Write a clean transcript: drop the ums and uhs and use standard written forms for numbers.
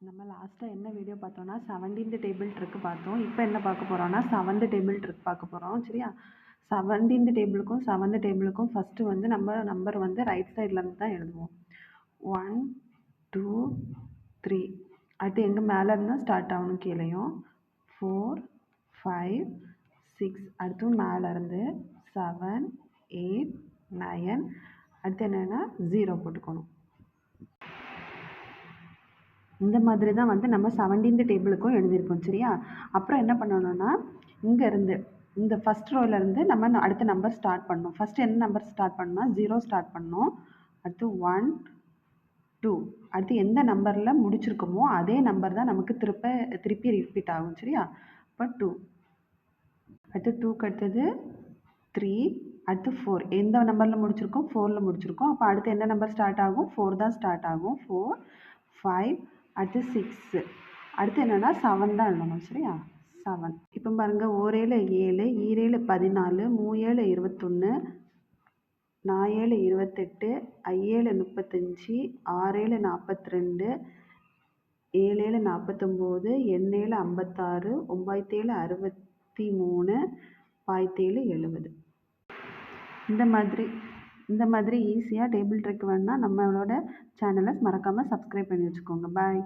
நம்ம லாஸ்ட்டாக என்ன வீடியோ பார்த்தோம்னா 17th டேபிள் ட்ரிக் பார்த்தோம். இப்போ என்ன பார்க்க போகிறோம்னா 7th டேபிள் ட்ரிக் பார்க்க போகிறோம். சரியா? 17th டேபிளுக்கும் 7th டேபிளுக்கும் ஃபஸ்ட்டு வந்து நம்ம நம்பர் வந்து ரைட் சைட்லேருந்து தான் எழுதுவோம். 1 2 3 அடுத்து எங்கே மேலே இருந்தால் ஸ்டார்ட் ஆகணும் கீழேயும் 4 5 6 அடுத்தும் மேலேருந்து 7 8 9 அடுத்து என்னென்னா 0 போட்டுக்கணும். இந்த மாதிரி தான் வந்து நம்ம 17th டேபிளுக்கும் எழுதியிருக்கோம். சரியா? அப்புறம் என்ன பண்ணணும்னா இங்கேருந்து இந்த ஃபஸ்ட் ரோலேருந்து நம்ம அடுத்த நம்பர் ஸ்டார்ட் பண்ணணும். ஃபஸ்ட்டு என்ன நம்பர் ஸ்டார்ட் பண்ணணும்னா 0 ஸ்டார்ட் பண்ணணும். அடுத்து 1 2 அடுத்து எந்த நம்பரில் முடிச்சிருக்கோமோ அதே நம்பர் தான் நமக்கு திருப்பி ரிப்பீட் ஆகும். சரியா? இப்போ 2 அடுத்து 2க்கு அடுத்தது 3 அடுத்து 4 எந்த நம்பரில் முடிச்சிருக்கோம் 4ல் முடிச்சிருக்கோம். அப்போ அடுத்து என்ன நம்பர் ஸ்டார்ட் ஆகும் 4 தான் ஸ்டார்ட் ஆகும். 4 5 அடுத்து 6 அடுத்து என்னென்னா 7 தான் எழுதணும். சரியா? 7 இப்போ பாருங்கள் 1 7 7 ஈரேழு 14 3 7 21 4 7 28 5 7 35 6 7 42 7 7 49 8 7 56 9 7 63 7 70 இந்த மாதிரி ஈஸியாக டேபிள் ட்ரிக் வேணுன்னா நம்மளோட சேனலை மறக்காமல் சப்ஸ்கிரைப் பண்ணி வச்சுக்கோங்க. பாய்.